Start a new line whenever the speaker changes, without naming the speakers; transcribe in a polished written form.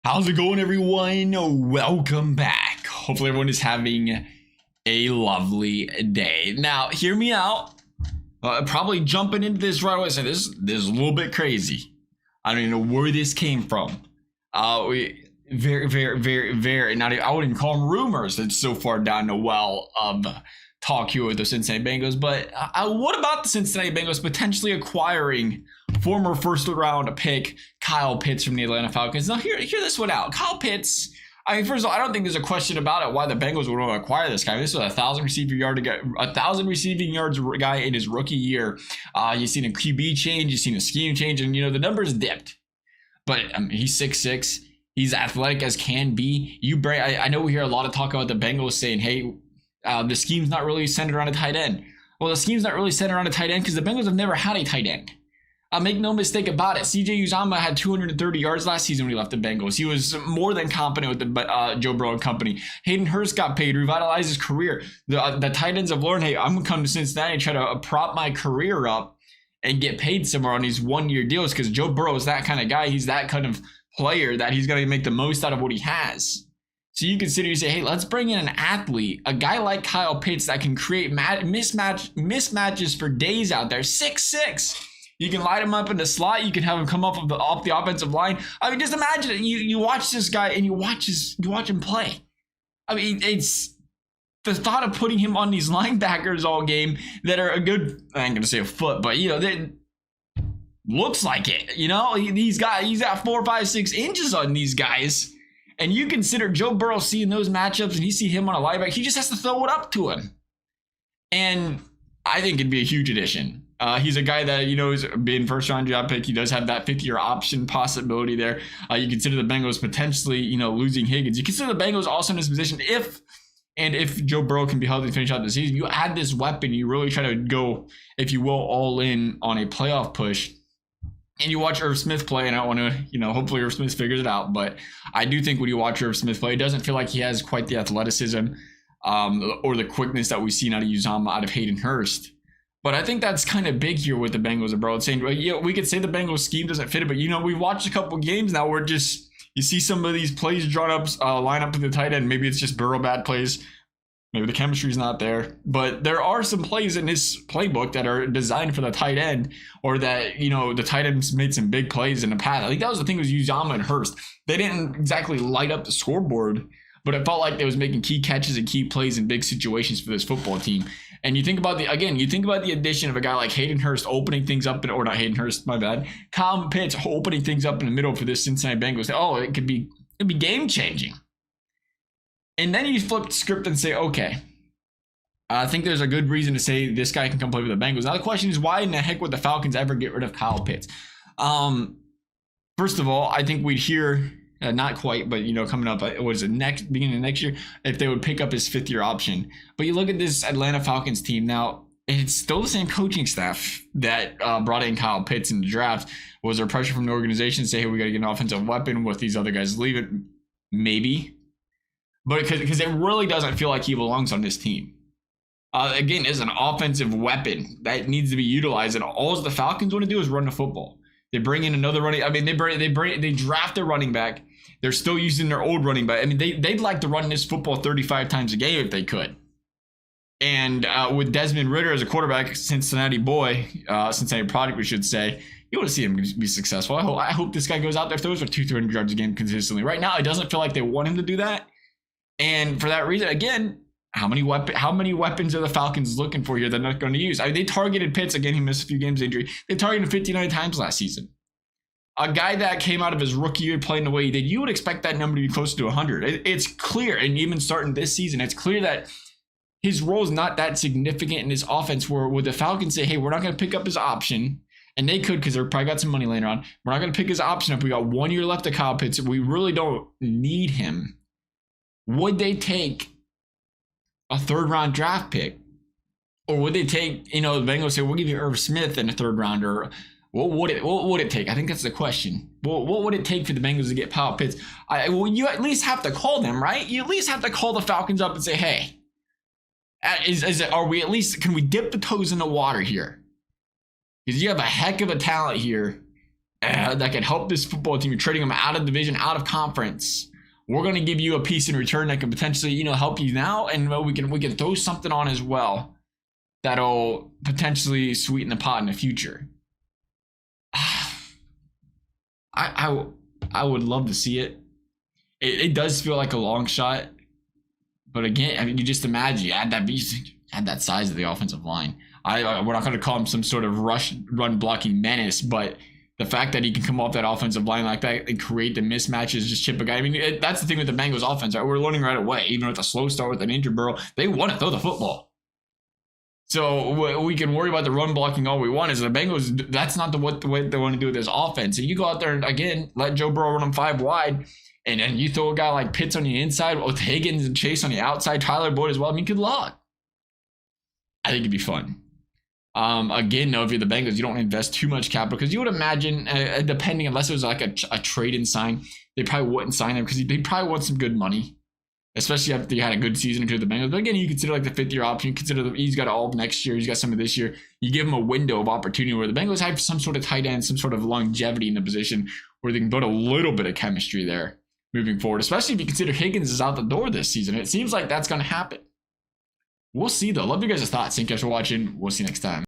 How's it going, everyone? Welcome back. Hopefully everyone is having a lovely day. Now, hear me out. Probably jumping into this right away. So this is a little bit crazy. I don't even know where this came from. We very not even, I wouldn't even call them rumors. It's so far down the well of talk here with the Cincinnati Bengals. But what about the Cincinnati Bengals potentially acquiring former first round pick Kyle Pitts from the Atlanta Falcons? Now, hear this one out. Kyle Pitts, I mean, first of all, I don't think there's a question about it why the Bengals would want to acquire this guy. This was a 1,000 receiving yards guy in his rookie year. You've seen a QB change, you've seen a scheme change, and the numbers dipped. But he's 6'6". He's athletic as can be. I know we hear a lot of talk about the Bengals saying, hey, the scheme's not really centered around a tight end. Well, the scheme's not really centered around a tight end because the Bengals have never had a tight end. Make no mistake about it. CJ Uzomah had 230 yards last season when he left the Bengals. He was more than competent with the Joe Burrow and company. Hayden Hurst got paid, revitalized his career. The tight ends have learned, hey, I'm going to come to Cincinnati and try to prop my career up and get paid somewhere on these one-year deals because Joe Burrow is that kind of guy. He's that kind of player that he's going to make the most out of what he has. So you consider, you say, hey, let's bring in an athlete, a guy like Kyle Pitts that can create mismatches for days out there. 6'6". You can light him up in the slot. You can have him come off the offensive line. I mean, just imagine it. You watch this guy and you watch him play. I mean, it's the thought of putting him on these linebackers all game that are a good, I ain't gonna say a foot, but they looks like it. He's got 4, 5, 6 inches on these guys. And you consider Joe Burrow seeing those matchups and you see him on a linebacker, he just has to throw it up to him. And I think it'd be a huge addition. He's a guy that, is being first round draft pick. He does have that 5th-year option possibility there. You consider the Bengals potentially, losing Higgins. You consider the Bengals also in this position if Joe Burrow can be healthy and finish out the season. You add this weapon, you really try to go, if you will, all in on a playoff push. And you watch Irv Smith play, and I don't want to, hopefully Irv Smith figures it out. But I do think when you watch Irv Smith play, it doesn't feel like he has quite the athleticism or the quickness that we've seen out of Uzomah, out of Hayden Hurst. But I think that's kind of big here with the Bengals and Burrow. Saying, we could say the Bengals scheme doesn't fit it, but we've watched a couple games now where you see some of these plays drawn up, line up to the tight end. Maybe it's just Burrow bad plays. Maybe the chemistry's not there. But there are some plays in this playbook that are designed for the tight end, or that, the tight ends made some big plays in the past. I think that was the thing with Uzomah and Hurst. They didn't exactly light up the scoreboard, but it felt like they was making key catches and key plays in big situations for this football team. And you think about the addition of a guy like Hayden Hurst opening things up, or not Hayden Hurst, my bad, Kyle Pitts opening things up in the middle for this Cincinnati Bengals. Oh, it'd be game changing. And then you flip the script and say, okay, I think there's a good reason to say this guy can come play for the Bengals. Now the question is, why in the heck would the Falcons ever get rid of Kyle Pitts? First of all, I think we'd hear, not quite, but coming up, beginning of next year, if they would pick up his 5th-year option. But you look at this Atlanta Falcons team now, it's still the same coaching staff that brought in Kyle Pitts in the draft. Was there pressure from the organization to say, hey, we got to get an offensive weapon with these other guys leaving? Maybe. But because it really doesn't feel like he belongs on this team. Again, it's an offensive weapon that needs to be utilized, and all the Falcons want to do is run the football. They bring in another running. I mean, they draft their running back. They're still using their old running back. I mean, they'd like to run this football 35 times a game if they could. And with Desmond Ridder as a quarterback, Cincinnati boy, Cincinnati product, we should say, you want to see him be successful. I hope this guy goes out there, throws for 200-300 yards a game consistently. Right now, it doesn't feel like they want him to do that. And for that reason, again, how many weapons are the Falcons looking for here they're not going to use? I mean, they targeted Pitts. Again, he missed a few games injury. They targeted him 59 times last season. A guy that came out of his rookie year playing the way he did, you would expect that number to be close to 100. It's clear, and even starting this season, it's clear that his role is not that significant in this offense where would the Falcons say, hey, we're not going to pick up his option. And they could, because they're probably got some money later on. We're not going to pick his option up. We got 1 year left of Kyle Pitts. We really don't need him. Would they take a 3rd-round draft pick? Or would they take, the Bengals say, we'll give you Irv Smith in a 3rd rounder? What would it take? I think that's the question. What would it take for the Bengals to get Kyle Pitts? You at least have to call them, right? You at least have to call the Falcons up and say, hey, can we dip the toes in the water here? Because you have a heck of a talent here that can help this football team. You're trading them out of division, out of conference. We're going to give you a piece in return that can potentially, help you now, and we can throw something on as well that'll potentially sweeten the pot in the future. I would love to see it. It does feel like a long shot, but again, I mean, you just imagine you add that size of the offensive line. We're not going to call him some sort of run blocking menace, but the fact that he can come off that offensive line like that and create the mismatches, just chip a guy. I mean, that's the thing with the Bengals offense, right? We're learning right away, even with a slow start with an injured Burrow, they want to throw the football. So we can worry about the run blocking all we want. Is the Bengals, that's not the way they want to do with this offense. And you go out there and, again, let Joe Burrow run them 5 wide, and then you throw a guy like Pitts on the inside with Higgins and Chase on the outside, Tyler Boyd as well. I mean, good luck. I think it'd be fun. Again, though, if you're the Bengals, you don't invest too much capital, because you would imagine, depending, unless it was like a trade and sign, they probably wouldn't sign him because they probably want some good money, especially after you had a good season to the Bengals. But again, you consider like the 5th-year option. You consider he's got all of next year. He's got some of this year. You give him a window of opportunity where the Bengals have some sort of tight end, some sort of longevity in the position where they can build a little bit of chemistry there moving forward, especially if you consider Higgins is out the door this season. It seems like that's going to happen. We'll see, though. Love you guys' thoughts. Thank you guys for watching. We'll see you next time.